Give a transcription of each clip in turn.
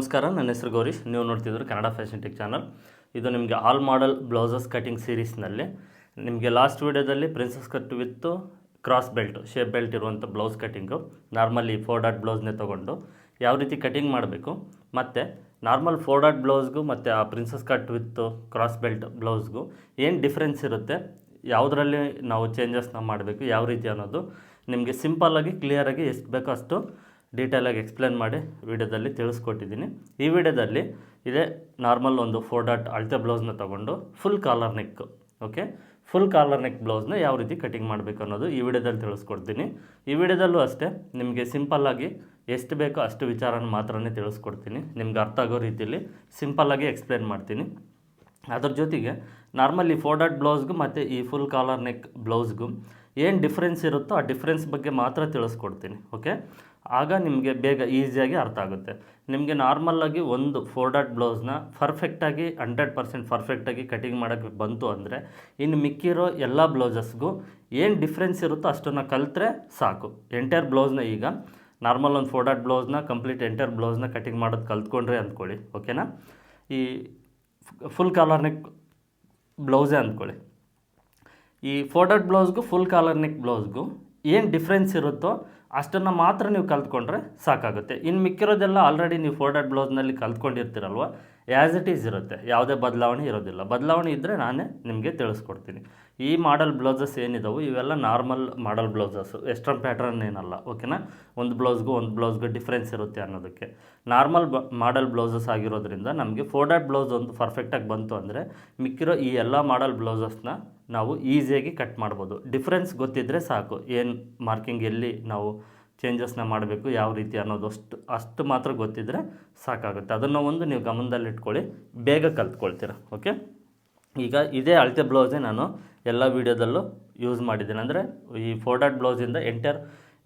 ನಮಸ್ಕಾರ, ನನ್ನ ಹೆಸರು ಗೌರೀಶ್. ನೀವು ನೋಡ್ತಿದ್ರು ಕನ್ನಡ ಫ್ಯಾಷನ್ ಟೆಕ್ ಚಾನಲ್. ಇದು ನಿಮಗೆ ಆಲ್ ಮಾಡಲ್ ಬ್ಲೌಸಸ್ ಕಟಿಂಗ್ ಸೀರೀಸ್ನಲ್ಲಿ ನಿಮಗೆ ಲಾಸ್ಟ್ ವೀಡಿಯೋದಲ್ಲಿ princess cut with cross belt, shape belt ಇರುವಂಥ ಬ್ಲೌಸ್ ಕಟಿಂಗು ನಾರ್ಮಲಿ 4 ಡಾಟ್ ಬ್ಲೌಸ್ನೇ ತೊಗೊಂಡು ಯಾವ ರೀತಿ ಕಟಿಂಗ್ ಮಾಡಬೇಕು, ಮತ್ತು ನಾರ್ಮಲ್ 4 ಡಾಟ್ ಬ್ಲೌಸ್ಗೂ ಮತ್ತು ಆ princess cut with cross belt ಬ್ಲೌಸ್ಗೂ ಏನು ಡಿಫ್ರೆನ್ಸ್ ಇರುತ್ತೆ, ಯಾವುದರಲ್ಲಿ ನಾವು ಚೇಂಜಸ್ನ ಮಾಡಬೇಕು, ಯಾವ ರೀತಿ ಅನ್ನೋದು ನಿಮಗೆ ಸಿಂಪಲ್ಲಾಗಿ ಕ್ಲಿಯರಾಗಿ ಎಷ್ಟು ಬೇಕೋ ಅಷ್ಟು ಡೀಟೇಲಾಗಿ ಎಕ್ಸ್ಪ್ಲೇನ್ ಮಾಡಿ ವಿಡಿಯೋದಲ್ಲಿ ತಿಳಿಸ್ಕೊಟ್ಟಿದ್ದೀನಿ. ಈ ವಿಡಿಯೋದಲ್ಲಿ ಇದೇ ನಾರ್ಮಲ್ ಒಂದು 4 ಡಾಟ್ ಅಳತೆ ಬ್ಲೌಸ್ನ ತೊಗೊಂಡು full collar neck, okay, full collar neck ಬ್ಲೌಸ್ನ ಯಾವ ರೀತಿ ಕಟಿಂಗ್ ಮಾಡಬೇಕು ಅನ್ನೋದು ಈ ವಿಡಿಯೋದಲ್ಲಿ ತಿಳಿಸ್ಕೊಡ್ತೀನಿ. ಈ ವಿಡಿಯೋದಲ್ಲೂ ಅಷ್ಟೇ ನಿಮಗೆ ಸಿಂಪಲ್ಲಾಗಿ ಎಷ್ಟು ಬೇಕೋ ಅಷ್ಟು ವಿಚಾರನ ಮಾತ್ರನೇ ತಿಳಿಸ್ಕೊಡ್ತೀನಿ. ನಿಮ್ಗೆ ಅರ್ಥ ಆಗೋ ರೀತಿಯಲ್ಲಿ ಸಿಂಪಲ್ಲಾಗಿ ಎಕ್ಸ್ಪ್ಲೇನ್ ಮಾಡ್ತೀನಿ. ಅದ್ರ ಜೊತೆಗೆ ನಾರ್ಮಲಿ 4 ಡಾಟ್ ಬ್ಲೌಸ್ಗೂ ಮತ್ತು ಈ ಫುಲ್ ಕಾಲರ್ ನೆಕ್ ಬ್ಲೌಸ್ಗೂ ಏನು ಡಿಫ್ರೆನ್ಸ್ ಇರುತ್ತೋ ಆ ಡಿಫ್ರೆನ್ಸ್ ಬಗ್ಗೆ ಮಾತ್ರ ತಿಳಿಸ್ಕೊಡ್ತೀನಿ. ಓಕೆ, ಆಗ ನಿಮಗೆ ಬೇಗ ಈಸಿಯಾಗಿ ಅರ್ಥ ಆಗುತ್ತೆ. ನಿಮಗೆ ನಾರ್ಮಲ್ಲಾಗಿ ಒಂದು 4 ಡಾಟ್ ಬ್ಲೌಸ್ನ ಪರ್ಫೆಕ್ಟಾಗಿ 100% ಪರ್ಫೆಕ್ಟಾಗಿ ಕಟಿಂಗ್ ಮಾಡೋಕ್ಕೆ ಬಂತು ಅಂದರೆ ಇನ್ನು ಮಿಕ್ಕಿರೋ ಎಲ್ಲ ಬ್ಲೌಸಸ್ಗೂ ಏನು ಡಿಫ್ರೆನ್ಸ್ ಇರುತ್ತೋ ಅಷ್ಟನ್ನು ಕಲಿತ್ರೆ ಸಾಕು. ಎಂಟೈರ್ ಬ್ಲೌಸ್ನ ಈಗ ನಾರ್ಮಲ್ ಒಂದು 4 ಡಾಟ್ ಬ್ಲೌಸ್ನ ಕಂಪ್ಲೀಟ್ ಎಂಟೈರ್ ಬ್ಲೌಸ್ನ ಕಟಿಂಗ್ ಮಾಡೋದು ಕಲ್ತ್ಕೊಂಡ್ರೆ ಅಂದ್ಕೊಳ್ಳಿ, ಓಕೆನಾ. ಈ ಫುಲ್ ಕಾಲರ್ ನೆಕ್ ಬ್ಲೌಸೇ ಅಂದ್ಕೊಳ್ಳಿ. ಈ 4 ಡಾಟ್ ಬ್ಲೌಸ್ಗೂ ಫುಲ್ ಕಾಲರ್ ನೆಕ್ ಬ್ಲೌಸ್ಗೂ ಏನು ಡಿಫ್ರೆನ್ಸ್ ಇರುತ್ತೋ ಅಷ್ಟನ್ನು ಮಾತ್ರ ನೀವು ಕಲ್ತ್ಕೊಂಡ್ರೆ ಸಾಕಾಗುತ್ತೆ. ಇನ್ನು ಮಿಕ್ಕಿರೋದೆಲ್ಲ ಆಲ್ರೆಡಿ ನೀವು 4 ಡಾಟ್ ಬ್ಲೌಸ್ನಲ್ಲಿ ಕಲ್ತ್ಕೊಂಡಿರ್ತೀರಲ್ವ, ಆ್ಯಸ್ ಇಟ್ ಈಸ್ ಇರುತ್ತೆ, ಯಾವುದೇ ಬದಲಾವಣೆ ಇರೋದಿಲ್ಲ. ಬದಲಾವಣೆ ಇದ್ದರೆ ನಾನೇ ನಿಮಗೆ ತಿಳಿಸ್ಕೊಡ್ತೀನಿ. ಈ ಮಾಡಲ್ ಬ್ಲೌಸಸ್ ಏನಿದಾವೆ ಇವೆಲ್ಲ ನಾರ್ಮಲ್ ಮಾಡಲ್ ಬ್ಲೌಸಸ್ಸು, ವೆಸ್ಟರ್ನ್ ಪ್ಯಾಟ್ರನ್ ಏನಲ್ಲ, ಓಕೆನಾ. ಒಂದು ಬ್ಲೌಸ್ಗೂ ಡಿಫ್ರೆನ್ಸ್ ಇರುತ್ತೆ ಅನ್ನೋದಕ್ಕೆ. ನಾರ್ಮಲ್ ಮಾಡಲ್ ಬ್ಲೌಸಸ್ ಆಗಿರೋದ್ರಿಂದ ನಮಗೆ 4 ಡಾಟ್ ಬ್ಲೌಸ್ ಒಂದು ಪರ್ಫೆಕ್ಟಾಗಿ ಬಂತು ಅಂದರೆ ಮಿಕ್ಕಿರೋ ಈ ಎಲ್ಲ ಮಾಡಲ್ ಬ್ಲೌಸಸ್ನ ನಾವು ಈಸಿಯಾಗಿ ಕಟ್ ಮಾಡ್ಬೋದು. ಡಿಫ್ರೆನ್ಸ್ ಗೊತ್ತಿದ್ದರೆ ಸಾಕು, ಏನು ಮಾರ್ಕಿಂಗ್ ಎಲ್ಲಿ ನಾವು ಚೇಂಜಸ್ನ ಮಾಡಬೇಕು, ಯಾವ ರೀತಿ ಅನ್ನೋದು ಅಷ್ಟು ಮಾತ್ರ ಗೊತ್ತಿದ್ದರೆ ಸಾಕಾಗುತ್ತೆ. ಅದನ್ನು ಒಂದು ನೀವು ಗಮನದಲ್ಲಿಟ್ಕೊಳ್ಳಿ, ಬೇಗ ಕಲ್ತ್ಕೊಳ್ತೀರ. ಓಕೆ, ಈಗ ಇದೇ ಅಳತೆ ಬ್ಲೌಸೇ ನಾನು ಎಲ್ಲ ವೀಡಿಯೋದಲ್ಲೂ ಯೂಸ್ ಮಾಡಿದ್ದೀನಿ. ಅಂದರೆ ಈ 4 ಡಾಟ್ ಬ್ಲೌಸಿಂದ ಎಂಟೈರ್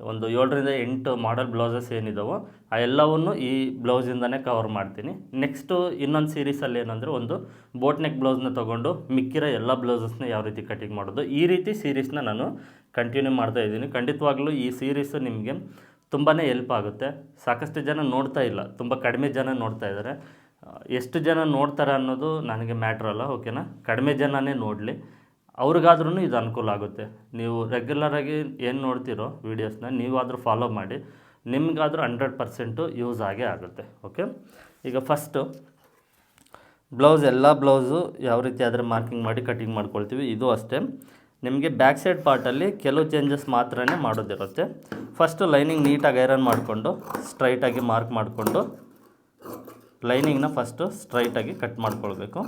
ಒಂದು 7 ರಿಂದ 8 ಮಾಡಲ್ ಬ್ಲೌಸಸ್ ಏನಿದಾವೋ ಆ ಎಲ್ಲವನ್ನು ಈ ಬ್ಲೌಸಿಂದನೇ ಕವರ್ ಮಾಡ್ತೀನಿ. ನೆಕ್ಸ್ಟು ಇನ್ನೊಂದು ಸೀರೀಸಲ್ಲಿ ಏನಂದರೆ ಒಂದು ಬೋಟ್ ನೆಕ್ ಬ್ಲೌಸ್ನ ತೊಗೊಂಡು ಮಿಕ್ಕಿರೋ ಎಲ್ಲ ಬ್ಲೌಸಸ್ನ ಯಾವ ರೀತಿ ಕಟಿಂಗ್ ಮಾಡೋದು, ಈ ರೀತಿ ಸೀರೀಸ್ನ ನಾನು ಕಂಟಿನ್ಯೂ ಮಾಡ್ತಾಯಿದ್ದೀನಿ. ಖಂಡಿತವಾಗ್ಲೂ ಈ ಸೀರೀಸು ನಿಮಗೆ ತುಂಬಾ ಹೆಲ್ಪ್ ಆಗುತ್ತೆ. ಸಾಕಷ್ಟು ಜನ ನೋಡ್ತಾ ಇಲ್ಲ, ತುಂಬ ಕಡಿಮೆ ಜನ ನೋಡ್ತಾ ಇದ್ದಾರೆ. ಎಷ್ಟು ಜನ ನೋಡ್ತಾರೆ ಅನ್ನೋದು ನನಗೆ ಮ್ಯಾಟ್ರ್ ಅಲ್ಲ, ಓಕೆನಾ. ಕಡಿಮೆ ಜನನೇ ನೋಡಲಿ, ಅವ್ರಿಗಾದ್ರೂ ಇದು ಅನುಕೂಲ ಆಗುತ್ತೆ. ನೀವು ರೆಗ್ಯುಲರಾಗಿ ಏನು ನೋಡ್ತಿರೋ ವೀಡಿಯೋಸ್ನ ನೀವಾದರೂ ಫಾಲೋ ಮಾಡಿ, ನಿಮಗಾದರೂ 100% ಯೂಸ್ ಆಗೇ ಆಗುತ್ತೆ. ಓಕೆ, ಈಗ ಫಸ್ಟು ಎಲ್ಲ ಬ್ಲೌಸು ಯಾವ ರೀತಿ ಆದರೆ ಮಾರ್ಕಿಂಗ್ ಮಾಡಿ ಕಟಿಂಗ್ ಮಾಡ್ಕೊಳ್ತೀವಿ. ಇದು ಅಷ್ಟೇ, ನಿಮಗೆ ಬ್ಯಾಕ್ ಸೈಡ್ ಪಾರ್ಟಲ್ಲಿ ಕೆಲವು ಚೇಂಜಸ್ ಮಾತ್ರನೇ ಮಾಡೋದಿರುತ್ತೆ. ಫಸ್ಟು ಲೈನಿಂಗ್ ನೀಟಾಗಿ ಐರನ್ ಮಾಡಿಕೊಂಡು ಸ್ಟ್ರೈಟಾಗಿ ಮಾರ್ಕ್ ಮಾಡಿಕೊಂಡು ಲೈನಿಂಗ್ನ ಫಸ್ಟು ಸ್ಟ್ರೈಟಾಗಿ ಕಟ್ ಮಾಡ್ಕೊಳ್ಬೇಕು.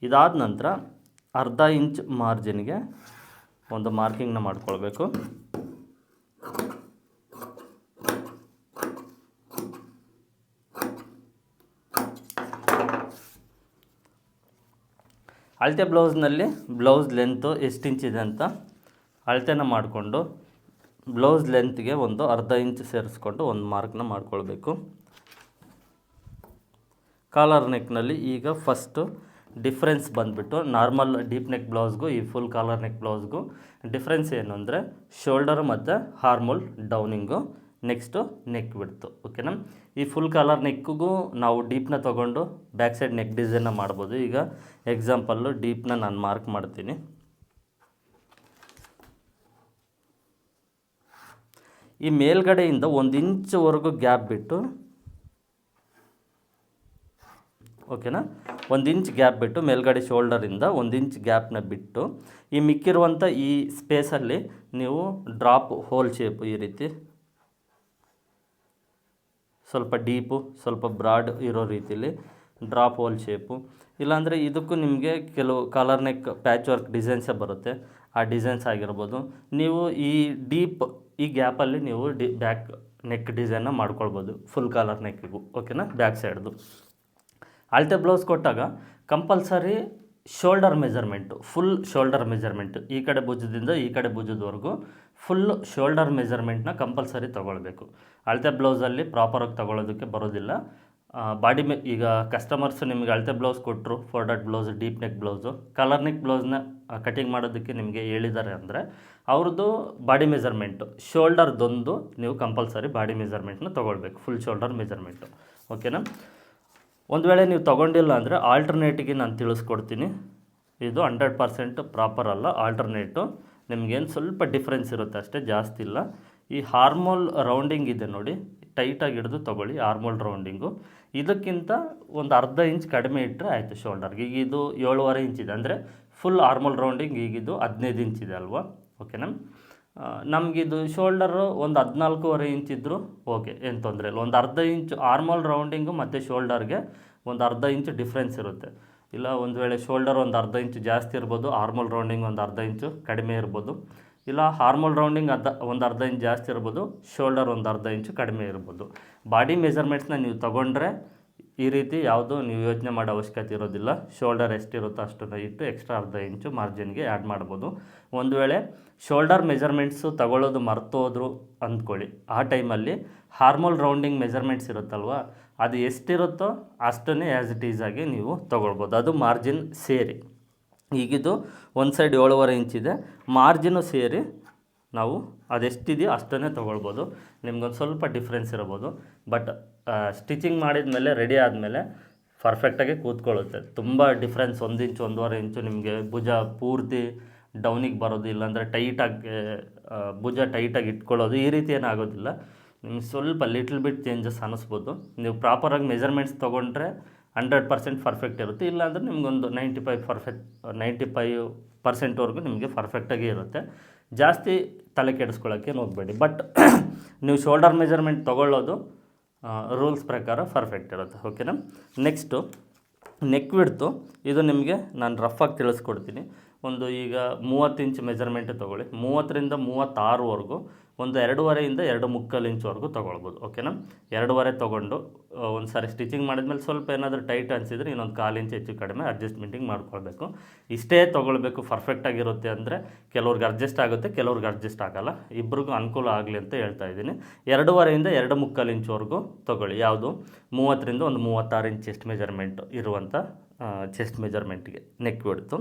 ಇದಾದ ನಂತರ ಅರ್ಧ ಇಂಚ್ ಮಾರ್ಜಿನ್ಗೆ ಒಂದು ಮಾರ್ಕಿಂಗ್ನ ಮಾಡ್ಕೊಳ್ಬೇಕು. ಅಳತೆ ಬ್ಲೌಸ್ನಲ್ಲಿ ಬ್ಲೌಸ್ ಲೆಂತು ಎಷ್ಟು ಇಂಚಿದೆ ಅಂತ ಅಳತೆನ ಮಾಡಿಕೊಂಡು ಬ್ಲೌಸ್ ಲೆಂತ್ಗೆ ಒಂದು ಅರ್ಧ ಇಂಚ್ ಸೇರಿಸ್ಕೊಂಡು ಒಂದು ಮಾರ್ಕ್ನ ಮಾಡ್ಕೊಳ್ಬೇಕು. ಕಾಲರ್ ನೆಕ್ನಲ್ಲಿ ಈಗ ಫಸ್ಟು ಡಿಫ್ರೆನ್ಸ್ ಬಂದುಬಿಟ್ಟು ನಾರ್ಮಲ್ ಡೀಪ್ ನೆಕ್ ಬ್ಲೌಸ್ಗೂ ಈ ಫುಲ್ ಕಾಲರ್ ನೆಕ್ ಬ್ಲೌಸ್ಗೂ ಡಿಫ್ರೆನ್ಸ್ ಏನು ಅಂದರೆ ಶೋಲ್ಡರ್ ಮತ್ತು ಹಾರ್ಮೋಲ್ ಡೌನಿಂಗು, ನೆಕ್ಸ್ಟು ನೆಕ್ ಬಿಡ್ತು, ಓಕೆನಾ. ಈ ಫುಲ್ ಕಾಲರ್ ನೆಕ್ಕಿಗೂ ನಾವು ಡೀಪ್ನ ತೊಗೊಂಡು ಬ್ಯಾಕ್ ಸೈಡ್ ನೆಕ್ ಡಿಸೈನ್ನ ಮಾಡ್ಬೋದು. ಈಗ ಎಕ್ಸಾಂಪಲ್ಲು ಡೀಪ್ನ ನಾನು ಮಾರ್ಕ್ ಮಾಡ್ತೀನಿ. ಈ ಮೇಲ್ಗಡೆಯಿಂದ 1 ಇಂಚ್ವರೆಗೂ ಗ್ಯಾಪ್ ಬಿಟ್ಟು, ಓಕೆನಾ, 1 ಇಂಚ್ ಗ್ಯಾಪ್ ಬಿಟ್ಟು ಮೇಲ್ಗಡೆ ಶೋಲ್ಡರಿಂದ 1 ಇಂಚ್ ಗ್ಯಾಪ್ನ ಬಿಟ್ಟು ಈ ಮಿಕ್ಕಿರುವಂಥ ಈ ಸ್ಪೇಸಲ್ಲಿ ನೀವು ಡ್ರಾಪ್ ಹೋಲ್ ಶೇಪು ಈ ರೀತಿ ಸ್ವಲ್ಪ ಡೀಪು ಸ್ವಲ್ಪ ಬ್ರಾಡ್ ಇರೋ ರೀತಿಲಿ ಡ್ರಾಪ್ ಹೋಲ್ ಶೇಪು, ಇಲ್ಲಾಂದರೆ ಇದಕ್ಕೂ ನಿಮಗೆ ಕೆಲವು ಕಾಲರ್ ನೆಕ್ ಪ್ಯಾಚ್ ವರ್ಕ್ ಡಿಸೈನ್ಸೇ ಬರುತ್ತೆ, ಆ ಡಿಸೈನ್ಸ್ ಆಗಿರ್ಬೋದು. ನೀವು ಈ ಡೀಪ್ ಈ ಗ್ಯಾಪಲ್ಲಿ ನೀವು ಬ್ಯಾಕ್ ನೆಕ್ ಡಿಸೈನ್ನ ಮಾಡ್ಕೊಳ್ಬೋದು ಫುಲ್ ಕಾಲರ್ ನೆಕ್ಕಿಗೂ, ಓಕೆನಾ. ಬ್ಯಾಕ್ ಸೈಡ್ದು ಅಳತೆ ಬ್ಲೌಸ್ ಕೊಟ್ಟಾಗ compulsory shoulder measurement, full shoulder measurement, ಈ ಕಡೆ ಭುಜದಿಂದ ಈ ಕಡೆ ಭುಜದವರೆಗೂ ಫುಲ್ ಶೋಲ್ಡರ್ ಮೆಜರ್ಮೆಂಟ್ನ ಕಂಪಲ್ಸರಿ ತೊಗೊಳ್ಬೇಕು. ಅಳತೆ ಬ್ಲೌಸಲ್ಲಿ ಪ್ರಾಪರಾಗಿ ತೊಗೊಳ್ಳೋದಕ್ಕೆ ಬರೋದಿಲ್ಲ. ಬಾಡಿ ಈಗ ಕಸ್ಟಮರ್ಸ್ ನಿಮಗೆ ಅಳತೆ ಬ್ಲೌಸ್ ಕೊಟ್ಟರು, folded blouse, deep neck blouse, collar neck ಬ್ಲೌಸ್ನ ಕಟಿಂಗ್ ಮಾಡೋದಕ್ಕೆ ನಿಮಗೆ ಹೇಳಿದ್ದಾರೆ ಅಂದರೆ ಅವ್ರದ್ದು ಬಾಡಿ ಮೆಜರ್ಮೆಂಟು, ಶೋಲ್ಡರ್ದೊಂದು ನೀವು ಕಂಪಲ್ಸರಿ ಬಾಡಿ ಮೆಜರ್ಮೆಂಟ್ನ ತೊಗೊಳ್ಬೇಕು, ಫುಲ್ ಶೋಲ್ಡರ್ ಮೆಜರ್ಮೆಂಟು. ಓಕೆನಾ? ಒಂದು ವೇಳೆ ನೀವು ತೊಗೊಂಡಿಲ್ಲ ಅಂದರೆ ಆಲ್ಟರ್ನೇಟಿಗೆ ನಾನು ತಿಳಿಸ್ಕೊಡ್ತೀನಿ. ಇದು 100% ಪ್ರಾಪರ್ ಅಲ್ಲ, ಆಲ್ಟರ್ನೇಟು. ನಿಮಗೇನು ಸ್ವಲ್ಪ ಡಿಫ್ರೆನ್ಸ್ ಇರುತ್ತೆ ಅಷ್ಟೇ, ಜಾಸ್ತಿ ಇಲ್ಲ. ಈ ಹಾರ್ಮೋಲ್ ರೌಂಡಿಂಗ್ ಇದೆ ನೋಡಿ, ಟೈಟಾಗಿ ಹಿಡಿದು ತೊಗೊಳ್ಳಿ. ಹಾರ್ಮೋಲ್ ರೌಂಡಿಂಗು ಇದಕ್ಕಿಂತ ಒಂದು ಅರ್ಧ ಇಂಚ್ ಕಡಿಮೆ ಇಟ್ಟರೆ ಆಯಿತು ಶೋಲ್ಡರ್ಗೆ. ಈಗ ಇದು 7.5 ಇಂಚಿದೆ ಅಂದರೆ ಫುಲ್ ಹಾರ್ಮೋಲ್ ರೌಂಡಿಂಗ್ ಈಗಿದು 15 ಇಂಚಿದೆ ಅಲ್ವಾ? ಓಕೆನಾ? ನಮಗಿದು ಶೋಲ್ಡರು ಒಂದು 14.5 ಇಂಚ್ ಇದ್ದರೂ ಓಕೆ, ಏನು ತೊಂದರೆ ಇಲ್ಲ. ಒಂದು ಅರ್ಧ ಇಂಚು ಹಾರ್ಮೋಲ್ ರೌಂಡಿಂಗು ಮತ್ತು ಶೋಲ್ಡರ್ಗೆ ಒಂದು ಅರ್ಧ ಇಂಚು ಡಿಫ್ರೆನ್ಸ್ ಇರುತ್ತೆ. ಇಲ್ಲ ಒಂದು ವೇಳೆ ಶೋಲ್ಡರ್ ಒಂದು ಅರ್ಧ ಇಂಚು ಜಾಸ್ತಿ ಇರ್ಬೋದು, ಹಾರ್ಮೋಲ್ ರೌಂಡಿಂಗ್ ಒಂದು ಅರ್ಧ ಇಂಚು ಕಡಿಮೆ ಇರ್ಬೋದು. ಇಲ್ಲ ಹಾರ್ಮೋಲ್ ರೌಂಡಿಂಗ್ ಒಂದು ಅರ್ಧ ಇಂಚ್ ಜಾಸ್ತಿ ಇರ್ಬೋದು, ಶೋಲ್ಡರ್ ಒಂದು ಅರ್ಧ ಇಂಚು ಕಡಿಮೆ ಇರ್ಬೋದು. ಬಾಡಿ ಮೆಜರ್ಮೆಂಟ್ಸ್ನ ನೀವು ತೊಗೊಂಡ್ರೆ ಈ ರೀತಿ ಯಾವುದೂ ನೀವು ಯೋಚನೆ ಮಾಡೋ ಅವಶ್ಯಕತೆ ಇರೋದಿಲ್ಲ. ಶೋಲ್ಡರ್ ಎಷ್ಟಿರುತ್ತೋ ಅಷ್ಟನ್ನು ಇಟ್ಟು ಎಕ್ಸ್ಟ್ರಾ ಅರ್ಧ ಇಂಚು ಮಾರ್ಜಿನ್ಗೆ ಆ್ಯಡ್ ಮಾಡ್ಬೋದು. ಒಂದು ವೇಳೆ ಶೋಲ್ಡರ್ ಮೆಜರ್ಮೆಂಟ್ಸು ತಗೊಳ್ಳೋದು ಮರ್ತೋದ್ರು ಅಂದ್ಕೊಳ್ಳಿ, ಆ ಟೈಮಲ್ಲಿ ಹಾರ್ಮೋಲ್ ರೌಂಡಿಂಗ್ ಮೆಜರ್ಮೆಂಟ್ಸ್ ಇರುತ್ತಲ್ವ, ಅದು ಎಷ್ಟಿರುತ್ತೋ ಅಷ್ಟನ್ನೇ ಆ್ಯಸ್ ಇಟ್ ಈಸ್ ಆಗಿ ನೀವು ತೊಗೊಳ್ಬೋದು, ಅದು ಮಾರ್ಜಿನ್ ಸೇರಿ. ಈಗಿದು ಒಂದು ಸೈಡ್ 7.5 ಇಂಚಿದೆ, ಮಾರ್ಜಿನು ಸೇರಿ ನಾವು ಅದೆಷ್ಟಿದೆಯೋ ಅಷ್ಟನ್ನೇ ತೊಗೊಳ್ಬೋದು. ನಿಮ್ಗೊಂದು ಸ್ವಲ್ಪ ಡಿಫ್ರೆನ್ಸ್ ಇರ್ಬೋದು, ಬಟ್ ಸ್ಟಿಚಿಂಗ್ ಮಾಡಿದ ಮೇಲೆ ರೆಡಿ ಆದಮೇಲೆ ಪರ್ಫೆಕ್ಟಾಗಿ ಕೂತ್ಕೊಳ್ಳುತ್ತೆ. ತುಂಬ ಡಿಫ್ರೆನ್ಸ್ 1 ಇಂಚು 1.5 ಇಂಚು ನಿಮಗೆ ಭುಜ ಪೂರ್ತಿ ಡೌನಿಗೆ ಬರೋದು, ಇಲ್ಲಾಂದರೆ ಟೈಟಾಗಿ ಭುಜ ಟೈಟಾಗಿ ಇಟ್ಕೊಳ್ಳೋದು, ಈ ರೀತಿ ಏನಾಗೋದಿಲ್ಲ. ನಿಮ್ಗೆ ಸ್ವಲ್ಪ ಲಿಟ್ಲ್ ಬಿಟ್ ಚೇಂಜಸ್ ಅನ್ನಿಸ್ಬೋದು. ನೀವು ಪ್ರಾಪರಾಗಿ ಮೆಜರ್ಮೆಂಟ್ಸ್ ತೊಗೊಂಡ್ರೆ 100% ಪರ್ಫೆಕ್ಟ್ ಇರುತ್ತೆ. ಇಲ್ಲಾಂದರೆ ನಿಮಗೊಂದು 95% ನಿಮಗೆ ಪರ್ಫೆಕ್ಟಾಗಿ ಇರುತ್ತೆ. ಜಾಸ್ತಿ ತಲೆ ಕೆಡಿಸ್ಕೊಳ್ಳೋಕ್ಕೇನು ಹೋಗಬೇಡಿ. ಬಟ್ ನೀವು ಶೋಲ್ಡರ್ ಮೆಜರ್ಮೆಂಟ್ ತೊಗೊಳ್ಳೋದು ರೂಲ್ಸ್ ಪ್ರಕಾರ ಪರ್ಫೆಕ್ಟ್ ಇರುತ್ತೆ. ಓಕೆನಾ? Next neck width. ಇದು ನಿಮಗೆ ನಾನು ರಫಾಗಿ ತಿಳಿಸ್ಕೊಡ್ತೀನಿ. ಒಂದು ಈಗ 30 ಇಂಚ್ ಮೆಜರ್ಮೆಂಟ್ ತೊಗೊಳ್ಳಿ. 30ರಿಂದ 36ವರೆಗೂ ಒಂದು 2.5 ಇಂದ 2.75 ಇಂಚ್ವರೆಗೂ ತೊಗೊಳ್ಬೋದು. ಓಕೆನಾ? 2.5 ತೊಗೊಂಡು ಒಂದು ಸಾರಿ ಸ್ಟಿಚಿಂಗ್ ಮಾಡಿದ್ಮೇಲೆ ಸ್ವಲ್ಪ ಏನಾದರೂ ಟೈಟ್ ಅನಿಸಿದರೆ ಇನ್ನೊಂದು 1/4 ಇಂಚ್ ಹೆಚ್ಚು ಕಡಿಮೆ ಅಡ್ಜಸ್ಟ್ಮೆಂಟಿಂಗ್ ಮಾಡ್ಕೊಳ್ಬೇಕು. ಇಷ್ಟೇ ತೊಗೊಳ್ಬೇಕು. ಪರ್ಫೆಕ್ಟಾಗಿರುತ್ತೆ ಅಂದರೆ ಕೆಲವ್ರಿಗೆ ಅಡ್ಜಸ್ಟ್ ಆಗುತ್ತೆ, ಕೆಲವ್ರಿಗೆ ಅಡ್ಜಸ್ಟ್ ಆಗೋಲ್ಲ. ಇಬ್ರಿಗೂ ಅನುಕೂಲ ಆಗಲಿ ಅಂತ ಹೇಳ್ತಾ ಇದ್ದೀನಿ. 2.5 ಇಂದ 2.75 ಇಂಚ್ವರೆಗೂ ತೊಗೊಳ್ಳಿ. ಯಾವುದು 30ರಿಂದ ಒಂದು 36 ಇಂಚ್ ಚೆಸ್ಟ್ ಮೆಜರ್ಮೆಂಟ್ ಇರುವಂಥ ಚೆಸ್ಟ್ ಮೆಜರ್ಮೆಂಟ್ಗೆ ನೆಕ್ ಬಿಡ್ತು.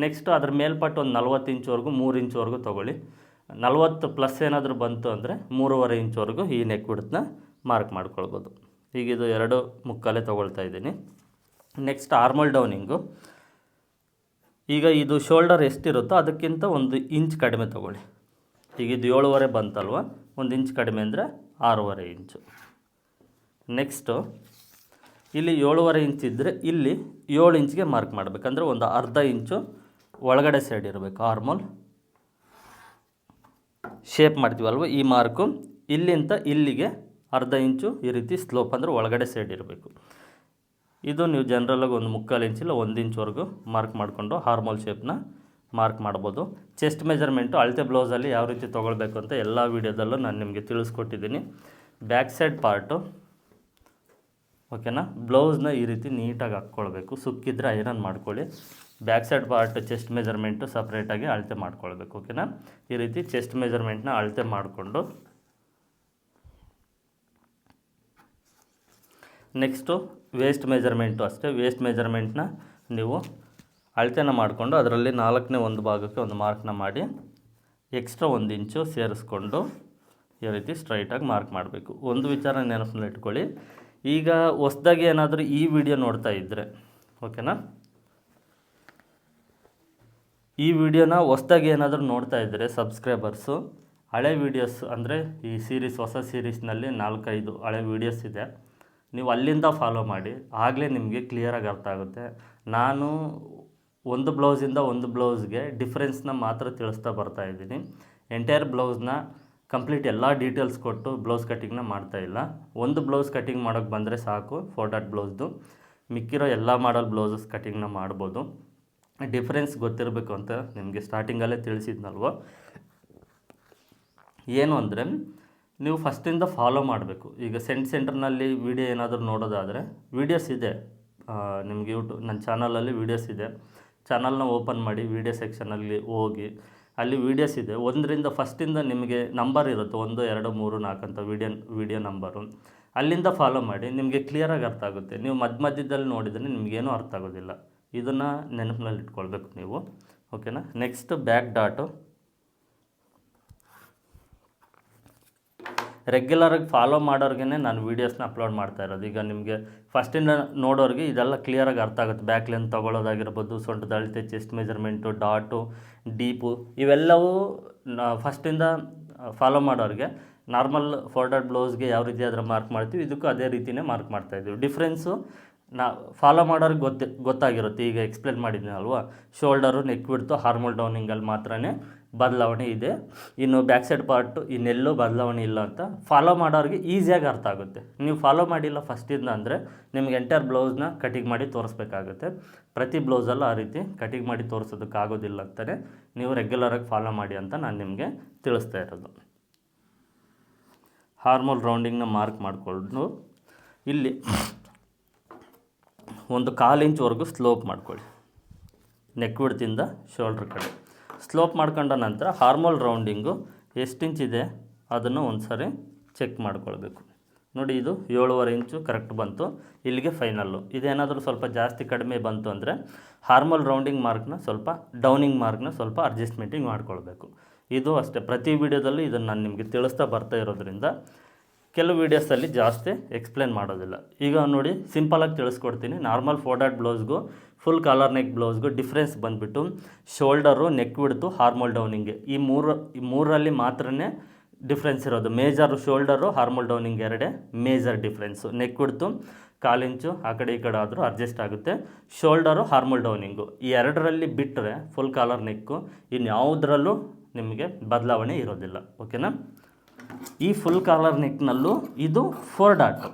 ನೆಕ್ಸ್ಟು ಅದ್ರ ಮೇಲ್ಪಟ್ಟು ಒಂದು 40 ಇಂಚ್ವರೆಗೂ 3 ಇಂಚ್ವರೆಗೂ ತೊಗೊಳ್ಳಿ. 40 ಪ್ಲಸ್ ಏನಾದರೂ ಬಂತು ಅಂದರೆ 3.5 ಇಂಚ್ವರೆಗೂ ಈ ನೆಕ್ ಬಿಡ್ತನ್ನ ಮಾರ್ಕ್ ಮಾಡ್ಕೊಳ್ಬೋದು. ಈಗ ಇದು 2.75 ತೊಗೊಳ್ತಾ ಇದ್ದೀನಿ. Next armhole ಡೌನಿಂಗು. ಈಗ ಇದು ಶೋಲ್ಡರ್ ಎಷ್ಟಿರುತ್ತೋ ಅದಕ್ಕಿಂತ 1 ಇಂಚ್ ಕಡಿಮೆ ತೊಗೊಳ್ಳಿ. ಈಗ ಇದು 7.5 ಬಂತಲ್ವ, 1 ಇಂಚ್ ಕಡಿಮೆ ಅಂದರೆ 6.5 ಇಂಚು. ನೆಕ್ಸ್ಟು ಇಲ್ಲಿ 7.5 ಇಂಚ್ ಇದ್ದರೆ ಇಲ್ಲಿ 7 ಇಂಚ್ಗೆ ಮಾರ್ಕ್ ಮಾಡಬೇಕಂದ್ರೆ ಒಂದು ಅರ್ಧ ಇಂಚು ಒಳಗಡೆ ಸೈಡ್ ಇರಬೇಕು. ಆರ್ಮೋಲ್ ಶೇಪ್ ಮಾಡ್ತೀವಲ್ವ, ಈ ಮಾರ್ಕು ಇಲ್ಲಿಂದ ಇಲ್ಲಿಗೆ ಅರ್ಧ ಇಂಚು ಈ ರೀತಿ ಸ್ಲೋಪ್ ಅಂದರೆ ಒಳಗಡೆ ಸೈಡ್ ಇರಬೇಕು. ಇದು ನೀವು ಜನರಲಾಗಿ ಒಂದು 3/4 ಇಂಚಿಲ್ಲ 1 ಇಂಚ್ವರೆಗೂ ಮಾರ್ಕ್ ಮಾಡಿಕೊಂಡು ಹಾರ್ಮೋಲ್ ಶೇಪ್ನ ಮಾರ್ಕ್ ಮಾಡ್ಬೋದು. ಚೆಸ್ಟ್ ಮೆಜರ್ಮೆಂಟು ಅಳತೆ ಬ್ಲೌಸಲ್ಲಿ ಯಾವ ರೀತಿ ತೊಗೊಳ್ಬೇಕು ಅಂತ ಎಲ್ಲ ವೀಡಿಯೋದಲ್ಲೂ ನಾನು ನಿಮಗೆ ತಿಳಿಸ್ಕೊಟ್ಟಿದ್ದೀನಿ. ಬ್ಯಾಕ್ ಸೈಡ್ ಪಾರ್ಟು ಓಕೆನಾ, ಬ್ಲೌಸ್ನ ಈ ರೀತಿ ನೀಟಾಗಿ ಹಾಕ್ಕೊಳ್ಬೇಕು. ಸುಕ್ಕಿದ್ರೆ ಐರನ್ ಮಾಡ್ಕೊಳ್ಳಿ. Back side part chest measurement ಸಪ್ರೇಟಾಗಿ ಅಳತೆ ಮಾಡ್ಕೊಳ್ಬೇಕು. ಓಕೆನಾ? ಈ ರೀತಿ ಚೆಸ್ಟ್ ಮೆಜರ್ಮೆಂಟ್ನ ಅಳತೆ ಮಾಡಿಕೊಂಡು ನೆಕ್ಸ್ಟು ವೇಸ್ಟ್ ಮೆಜರ್ಮೆಂಟು ಅಷ್ಟೇ. ವೇಸ್ಟ್ ಮೆಜರ್ಮೆಂಟ್ನ ನೀವು ಅಳತೆನ ಮಾಡಿಕೊಂಡು ಅದರಲ್ಲಿ 4ನೇ ಒಂದು ಭಾಗಕ್ಕೆ ಒಂದು ಮಾರ್ಕ್ನ ಮಾಡಿ ಎಕ್ಸ್ಟ್ರಾ 1 ಇಂಚು ಸೇರಿಸ್ಕೊಂಡು ಈ ರೀತಿ ಸ್ಟ್ರೈಟಾಗಿ ಮಾರ್ಕ್ ಮಾಡಬೇಕು. ಒಂದು ವಿಚಾರ ನೆನಪಲ್ಲಿ ಇಟ್ಕೊಳ್ಳಿ, ಈಗ ಹೊಸ್ದಾಗಿ ಏನಾದರೂ ಈ ವಿಡಿಯೋ ನೋಡ್ತಾ ಇದ್ದರೆ ಓಕೆನಾ, ಈ ವಿಡಿಯೋನ ಹೊಸ್ದಾಗಿ ಏನಾದರೂ ನೋಡ್ತಾ ಇದ್ದರೆ ಸಬ್ಸ್ಕ್ರೈಬರ್ಸು, ಹಳೆ ವೀಡಿಯೋಸ್ ಅಂದರೆ ಈ ಸೀರೀಸ್ ಹೊಸ ಸೀರೀಸ್ನಲ್ಲಿ 4-5 ಹಳೆ ವೀಡಿಯೋಸ್ ಇದೆ, ನೀವು ಅಲ್ಲಿಂದ ಫಾಲೋ ಮಾಡಿ. ಆಗಲೇ ನಿಮಗೆ ಕ್ಲಿಯರಾಗಿ ಅರ್ಥ ಆಗುತ್ತೆ. ನಾನು ಒಂದು ಬ್ಲೌಸಿಂದ ಒಂದು ಬ್ಲೌಸ್ಗೆ ಡಿಫ್ರೆನ್ಸ್ನ ಮಾತ್ರ ತಿಳಿಸ್ತಾ ಬರ್ತಾಯಿದ್ದೀನಿ. ಎಂಟೈರ್ ಬ್ಲೌಸ್ನ ಕಂಪ್ಲೀಟ್ ಎಲ್ಲ ಡೀಟೇಲ್ಸ್ ಕೊಟ್ಟು ಬ್ಲೌಸ್ ಕಟ್ಟಿಂಗ್ನ ಮಾಡ್ತಾಯಿಲ್ಲ. ಒಂದು ಬ್ಲೌಸ್ ಕಟ್ಟಿಂಗ್ ಮಾಡೋಕ್ಕೆ ಬಂದರೆ ಸಾಕು, ಫೋಲ್ಡೆಡ್ ಬ್ಲೌಸ್ದು. ಮಿಕ್ಕಿರೋ ಎಲ್ಲ ಮಾಡಲ್ ಬ್ಲೌಸಸ್ ಕಟ್ಟಿಂಗ್ನ ಮಾಡ್ಬೋದು. ಡಿಫ್ರೆನ್ಸ್ ಗೊತ್ತಿರಬೇಕು ಅಂತ ನಿಮಗೆ ಸ್ಟಾರ್ಟಿಂಗಲ್ಲೇ ತಿಳಿಸಿದ್ನಲ್ವ. ಏನು ಅಂದರೆ ನೀವು ಫಸ್ಟಿಂದ ಫಾಲೋ ಮಾಡಬೇಕು. ಈಗ ಸೆಂಟ್ರ್ನಲ್ಲಿ ವೀಡಿಯೋ ಏನಾದರೂ ನೋಡೋದಾದರೆ ವೀಡಿಯೋಸ್ ಇದೆ ನಿಮಗೆ ನನ್ನ ಚಾನಲಲ್ಲಿ ವೀಡಿಯೋಸ್ ಇದೆ. ಚಾನಲ್ನ ಓಪನ್ ಮಾಡಿ ವೀಡಿಯೋ ಸೆಕ್ಷನಲ್ಲಿ ಹೋಗಿ ಅಲ್ಲಿ ವೀಡಿಯೋಸ್ ಇದೆ. 1ರಿಂದ ಫಸ್ಟಿಂದ ನಿಮಗೆ ನಂಬರ್ ಇರುತ್ತೆ, 1, 2, 3, 4 ಅಂತ ವೀಡಿಯೋ ನಂಬರು. ಅಲ್ಲಿಂದ ಫಾಲೋ ಮಾಡಿ, ನಿಮಗೆ ಕ್ಲಿಯರಾಗಿ ಅರ್ಥ ಆಗುತ್ತೆ. ನೀವು ಮಧ್ಯದಲ್ಲಿ ನೋಡಿದರೆ ನಿಮಗೇನೂ ಅರ್ಥ ಆಗೋದಿಲ್ಲ. ಇದನ್ನು ನೆನಪಿನಲ್ಲಿ ಇಟ್ಕೊಳ್ಬೇಕು ನೀವು, ಓಕೆನಾ. Next back dot. ರೆಗ್ಯುಲರಾಗಿ ಫಾಲೋ ಮಾಡೋರಿಗೆ ನಾನು ವೀಡಿಯೋಸ್ನ ಅಪ್ಲೋಡ್ ಮಾಡ್ತಾ ಇರೋದು. ಈಗ ನಿಮಗೆ ಫಸ್ಟಿಂದ ನೋಡೋರಿಗೆ ಇದೆಲ್ಲ ಕ್ಲಿಯರಾಗಿ ಅರ್ಥ ಆಗುತ್ತೆ. ಬ್ಯಾಕ್ ಲೆಂತ್ ತೊಗೊಳ್ಳೋದಾಗಿರ್ಬೋದು, ಸೊಂಟದ ಅಳತೆ, ಚೆಸ್ಟ್ ಮೆಜರ್ಮೆಂಟು, ಡಾಟು, ಡೀಪು, ಇವೆಲ್ಲವೂ ಫಸ್ಟಿಂದ ಫಾಲೋ ಮಾಡೋರಿಗೆ ನಾರ್ಮಲ್ ಫೋಲ್ಡೆಡ್ ಬ್ಲೌಸ್ಗೆ ಯಾವ ರೀತಿ ಅದರ ಮಾರ್ಕ್ ಮಾಡ್ತೀವಿ, ಇದಕ್ಕೂ ಅದೇ ರೀತಿಯೇ ಮಾರ್ಕ್ ಮಾಡ್ತಾಯಿದ್ದೀವಿ. ಡಿಫ್ರೆನ್ಸು ಫಾಲೋ ಮಾಡೋರಿಗೆ ಗೊತ್ತಾಗಿರುತ್ತೆ. ಈಗ ಎಕ್ಸ್ಪ್ಲೇನ್ ಮಾಡಿದ್ದೀನಿ ಅಲ್ವಾ, ಶೋಲ್ಡರು, ನೆಕ್ ಬಿಡ್ತು, ಹಾರ್ಮೋಲ್ ಡೌನಿಂಗಲ್ಲಿ ಮಾತ್ರನೇ ಬದಲಾವಣೆ ಇದೆ, ಇನ್ನು ಬ್ಯಾಕ್ ಸೈಡ್ ಪಾರ್ಟು ಇನ್ನೆಲ್ಲೂ ಬದಲಾವಣೆ ಇಲ್ಲ ಅಂತ ಫಾಲೋ ಮಾಡೋರಿಗೆ ಈಸಿಯಾಗಿ ಅರ್ಥ ಆಗುತ್ತೆ. ನೀವು ಫಾಲೋ ಮಾಡಿಲ್ಲ ಫಸ್ಟಿಂದ ಅಂದರೆ ನಿಮ್ಗೆ ಎಂಟೈರ್ ಬ್ಲೌಸ್ನ ಕಟಿಂಗ್ ಮಾಡಿ ತೋರಿಸ್ಬೇಕಾಗುತ್ತೆ. ಪ್ರತಿ ಬ್ಲೌಸಲ್ಲೂ ಆ ರೀತಿ ಕಟಿಂಗ್ ಮಾಡಿ ತೋರಿಸೋದಕ್ಕಾಗೋದಿಲ್ಲ ಅಂತಲೇ ನೀವು ರೆಗ್ಯುಲರಾಗಿ ಫಾಲೋ ಮಾಡಿ ಅಂತ ನಾನು ನಿಮಗೆ ತಿಳಿಸ್ತಾ ಇರೋದು. ಹಾರ್ಮೋಲ್ ರೌಂಡಿಂಗ್ನ ಮಾರ್ಕ್ ಮಾಡಿಕೊಂಡು ಇಲ್ಲಿ ಒಂದು 1/4 ಇಂಚ್ವರೆಗೂ ಸ್ಲೋಪ್ ಮಾಡ್ಕೊಳ್ಳಿ. ನೆಕ್ ವಿಡ್ತಿಂದ ಶೋಲ್ಡ್ರ್ ಕಡೆ ಸ್ಲೋಪ್ ಮಾಡ್ಕೊಂಡ ನಂತರ ಹಾರ್ಮೋಲ್ ರೌಂಡಿಂಗು ಎಷ್ಟು ಇಂಚಿದೆ ಅದನ್ನು ಒಂದು ಸಾರಿ ಚೆಕ್ ಮಾಡ್ಕೊಳ್ಬೇಕು. ನೋಡಿ, ಇದು 7.5 ಇಂಚು ಕರೆಕ್ಟ್ ಬಂತು, ಇಲ್ಲಿಗೆ ಫೈನಲ್ಲು. ಇದೇನಾದರೂ ಸ್ವಲ್ಪ ಜಾಸ್ತಿ ಕಡಿಮೆ ಬಂತು ಅಂದರೆ ಹಾರ್ಮೋಲ್ ರೌಂಡಿಂಗ್ ಮಾರ್ಕ್ನ ಸ್ವಲ್ಪ, ಡೌನಿಂಗ್ ಮಾರ್ಕ್ನ ಸ್ವಲ್ಪ ಅಡ್ಜಸ್ಟ್ಮೆಂಟಿಂಗ್ ಮಾಡ್ಕೊಳ್ಬೇಕು. ಇದು ಅಷ್ಟೇ, ಪ್ರತಿ ವಿಡಿಯೋದಲ್ಲೂ ಇದನ್ನು ನಾನು ನಿಮಗೆ ತಿಳಿಸ್ತಾ ಬರ್ತಾ ಇರೋದ್ರಿಂದ ಕೆಲವು ವೀಡಿಯೋಸಲ್ಲಿ ಜಾಸ್ತಿ ಎಕ್ಸ್ಪ್ಲೇನ್ ಮಾಡೋದಿಲ್ಲ. ಈಗ ನೋಡಿ, ಸಿಂಪಲಾಗಿ ತಿಳಿಸ್ಕೊಡ್ತೀನಿ. ನಾರ್ಮಲ್ ಫೋಲ್ಡೆಡ್ ಬ್ಲೌಸ್ಗೂ ಫುಲ್ ಕಾಲರ್ ನೆಕ್ ಬ್ಲೌಸ್ಗೂ ಡಿಫ್ರೆನ್ಸ್ ಬಂದುಬಿಟ್ಟು ಶೋಲ್ಡರು, ನೆಕ್ ವಿಡ್ತು, ಹಾರ್ಮೋಲ್ ಡೌನಿಂಗ್ಗೆ ಈ ಮೂರರಲ್ಲಿ ಮಾತ್ರನೇ ಡಿಫ್ರೆನ್ಸ್ ಇರೋದು. ಮೇಜರು ಶೋಲ್ಡರು, ಹಾರ್ಮೋಲ್ ಡೌನಿಂಗ್ ಎರಡೇ major difference. Neck width 1/4 inch ಆ ಕಡೆ ಈ ಕಡೆ ಆದರೂ ಅಡ್ಜಸ್ಟ್ ಆಗುತ್ತೆ. ಶೋಲ್ಡರು, ಹಾರ್ಮೋಲ್ ಡೌನಿಂಗು ಈ ಎರಡರಲ್ಲಿ ಬಿಟ್ಟರೆ ಫುಲ್ ಕಾಲರ್ ನೆಕ್ಕು ಇನ್ಯಾವುದರಲ್ಲೂ ನಿಮಗೆ ಬದಲಾವಣೆ ಇರೋದಿಲ್ಲ, ಓಕೆನಾ. ಈ ಫುಲ್ ಕಾಲರ್ ನೆಕ್ನಲ್ಲೂ ಇದು 4 ಡಾಟ್.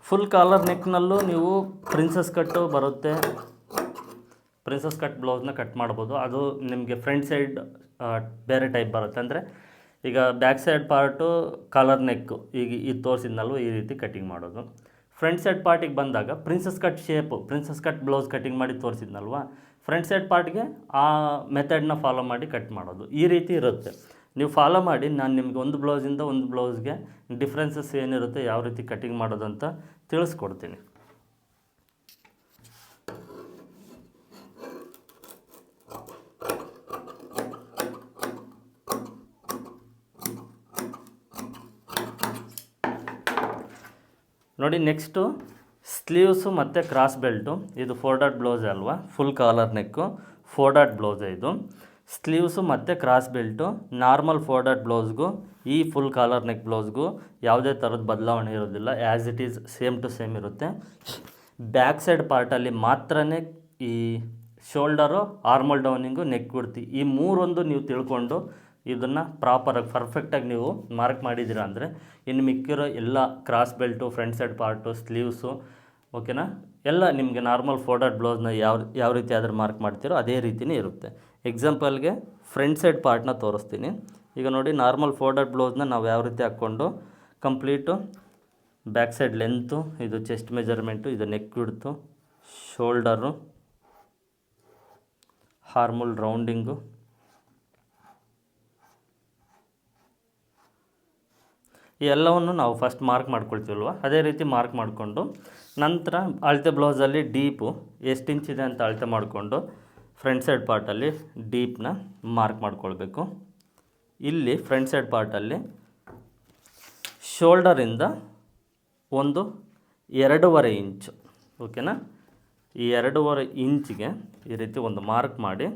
ಫುಲ್ ಕಾಲರ್ ನೆಕ್ನಲ್ಲೂ ನೀವು ಪ್ರಿನ್ಸಸ್ ಕಟ್ಟು ಬರುತ್ತೆ, ಪ್ರಿನ್ಸಸ್ ಕಟ್ ಬ್ಲೌಸ್ನ ಕಟ್ ಮಾಡ್ಬೋದು. ಅದು ನಿಮಗೆ ಫ್ರಂಟ್ ಸೈಡ್ ಬೇರೆ ಟೈಪ್ ಬರುತ್ತೆ. ಅಂದರೆ ಈಗ back side part collar neck ಈಗ ಇದು ತೋರಿಸಿದ್ನಲ್ವ, ಈ ರೀತಿ ಕಟಿಂಗ್ ಮಾಡೋದು. ಫ್ರಂಟ್ ಸೈಡ್ ಪಾರ್ಟಿಗೆ ಬಂದಾಗ princess cut shape, princess cut blouse cutting ಮಾಡಿ ತೋರಿಸಿದ್ನಲ್ವ, ಫ್ರಂಟ್ ಸೈಡ್ ಪಾರ್ಟ್ಗೆ ಆ ಮೆಥಡ್ನ ಫಾಲೋ ಮಾಡಿ ಕಟ್ ಮಾಡೋದು. ಈ ರೀತಿ ಇರುತ್ತೆ. ನೀವು ಫಾಲೋ ಮಾಡಿ, ನಾನು ನಿಮಗೆ ಒಂದು ಬ್ಲೌಸಿಂದ ಒಂದು ಬ್ಲೌಸ್ಗೆ ಡಿಫ್ರೆನ್ಸಸ್ ಏನಿರುತ್ತೆ, ಯಾವ ರೀತಿ ಕಟಿಂಗ್ ಮಾಡೋದು ಅಂತ ತಿಳಿಸ್ಕೊಡ್ತೀನಿ. ನೋಡಿ, ನೆಕ್ಸ್ಟು ಸ್ಲೀವ್ಸು ಮತ್ತು ಕ್ರಾಸ್ ಬೆಲ್ಟು. ಇದು 4 ಡಾಟ್ ಬ್ಲೌಸ್ ಅಲ್ವಾ, ಫುಲ್ ಕಾಲರ್ ನೆಕ್ಕು 4 ಡಾಟ್ ಬ್ಲೌಸೇ ಇದು. ಸ್ಲೀವ್ಸು ಮತ್ತು ಕ್ರಾಸ್ ಬೆಲ್ಟು ನಾರ್ಮಲ್ 4 ಡಾಟ್ ಬ್ಲೌಸ್ಗೂ ಈ ಫುಲ್ ಕಾಲರ್ ನೆಕ್ ಬ್ಲೌಸ್ಗೂ ಯಾವುದೇ ಥರದ ಬದಲಾವಣೆ ಇರೋದಿಲ್ಲ. As it is same to same ಇರುತ್ತೆ. ಬ್ಯಾಕ್ ಸೈಡ್ ಪಾರ್ಟಲ್ಲಿ ಮಾತ್ರನೇ ಈ shoulder, armhole downing, neck width ಈ ಮೂರೊಂದು ನೀವು ತಿಳ್ಕೊಂಡು ಇದನ್ನು ಪ್ರಾಪರಾಗಿ ಪರ್ಫೆಕ್ಟಾಗಿ ನೀವು ಮಾರ್ಕ್ ಮಾಡಿದ್ದೀರಾ ಅಂದರೆ ಇನ್ನು ಮಿಕ್ಕಿರೋ ಎಲ್ಲ cross belt, front side part, sleeves, ಓಕೆನಾ, ಎಲ್ಲ ನಿಮಗೆ ನಾರ್ಮಲ್ 4 ಡಾಟ್ ಬ್ಲೌಸ್ನ ಯಾವ ರೀತಿ ಆದರೂ ಮಾರ್ಕ್ ಮಾಡ್ತೀರೋ ಅದೇ ರೀತಿಯೇ ಇರುತ್ತೆ. ಎಕ್ಸಾಂಪಲ್ಗೆ ಫ್ರಂಟ್ ಸೈಡ್ ಪಾರ್ಟ್ನ ತೋರಿಸ್ತೀನಿ. ಈಗ ನೋಡಿ, ನಾರ್ಮಲ್ 4 ಡಾಟ್ ಬ್ಲೌಸ್ನ ನಾವು ಯಾವ ರೀತಿ ಹಾಕ್ಕೊಂಡು ಕಂಪ್ಲೀಟು ಬ್ಯಾಕ್ ಸೈಡ್ ಲೆಂತು, ಇದು ಚೆಸ್ಟ್ ಮೆಜರ್ಮೆಂಟು, ಇದು ನೆಕ್ ವಿಡ್ತು, ಶೋಲ್ಡರು, ಹಾರ್ಮೋಲ್ ರೌಂಡಿಂಗು, ಈ ಎಲ್ಲವನ್ನು ನಾವು ಫಸ್ಟ್ ಮಾರ್ಕ್ ಮಾಡ್ಕೊಳ್ತೀವಲ್ವ, ಅದೇ ರೀತಿ ಮಾರ್ಕ್ ಮಾಡಿಕೊಂಡು ನಂತರ ಅಳತೆ ಬ್ಲೌಸಲ್ಲಿ ಡೀಪು ಎಷ್ಟು ಇಂಚಿದೆ ಅಂತ ಅಳತೆ ಮಾಡಿಕೊಂಡು ಫ್ರಂಟ್ ಸೈಡ್ ಪಾರ್ಟಲ್ಲಿ ಡೀಪ್ನ ಮಾರ್ಕ್ ಮಾಡ್ಕೊಳ್ಬೇಕು. ಇಲ್ಲಿ ಫ್ರಂಟ್ ಸೈಡ್ ಪಾರ್ಟಲ್ಲಿ ಶೋಲ್ಡರಿಂದ ಒಂದು 2.5 ಇಂಚು, ಓಕೆನಾ, ಈ 2.5 ಇಂಚಿಗೆ ಈ ರೀತಿ ಒಂದು ಮಾರ್ಕ್ ಮಾಡಿ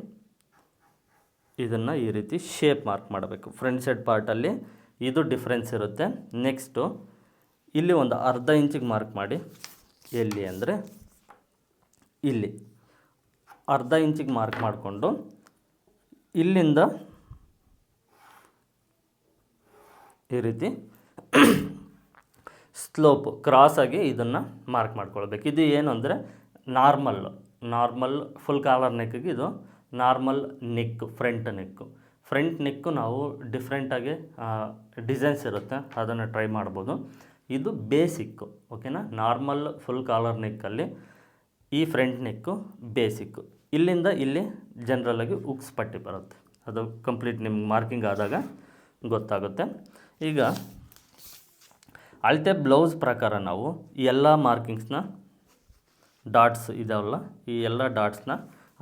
ಇದನ್ನು ಈ ರೀತಿ ಶೇಪ್ ಮಾರ್ಕ್ ಮಾಡಬೇಕು. ಫ್ರಂಟ್ ಸೈಡ್ ಪಾರ್ಟಲ್ಲಿ ಇದು ಡಿಫ್ರೆನ್ಸ್ ಇರುತ್ತೆ. ನೆಕ್ಸ್ಟು ಇಲ್ಲಿ ಒಂದು 1/2 ಇಂಚಿಗೆ ಮಾರ್ಕ್ ಮಾಡಿ. ಎಲ್ಲಿ ಅಂದರೆ ಇಲ್ಲಿ 1/2 ಇಂಚಿಗೆ ಮಾರ್ಕ್ ಮಾಡಿಕೊಂಡು ಇಲ್ಲಿಂದ ಈ ರೀತಿ ಸ್ಲೋಪು ಕ್ರಾಸಾಗಿ ಇದನ್ನು ಮಾರ್ಕ್ ಮಾಡ್ಕೊಳ್ಬೇಕು. ಇದು ಏನು ಅಂದರೆ ನಾರ್ಮಲ್ ಫುಲ್ ಕಾಲರ್ ನೆಕ್ಕಿಗೆ ಇದು ನಾರ್ಮಲ್ ನೆಕ್ಕು, ಫ್ರಂಟ್ ನೆಕ್ಕು ನಾವು ಡಿಫ್ರೆಂಟಾಗಿ ಡಿಸೈನ್ಸ್ ಇರುತ್ತೆ, ಅದನ್ನು ಟ್ರೈ ಮಾಡ್ಬೋದು. ಇದು ಬೇಸಿಕ್ಕು, ಓಕೆನಾ. ನಾರ್ಮಲ್ ಫುಲ್ ಕಾಲರ್ ನೆಕ್ಕಲ್ಲಿ ಈ ಫ್ರಂಟ್ ನೆಕ್ಕು ಬೇಸಿಕ್ಕು. ಇಲ್ಲಿಂದ ಇಲ್ಲಿ ಜನರಲಾಗಿ ಉಕ್ಸ್ ಪಟ್ಟಿ ಬರುತ್ತೆ, ಅದು ಕಂಪ್ಲೀಟ್ ನಿಮ್ಗೆ ಮಾರ್ಕಿಂಗ್ ಆದಾಗ ಗೊತ್ತಾಗುತ್ತೆ. ಈಗ ಅಳತೆ ಬ್ಲೌಸ್ ಪ್ರಕಾರ ನಾವು ಈ ಎಲ್ಲ ಮಾರ್ಕಿಂಗ್ಸ್ನ ಡಾಟ್ಸ್ ಇದಾವಲ್ಲ, ಈ ಎಲ್ಲ ಡಾಟ್ಸ್ನ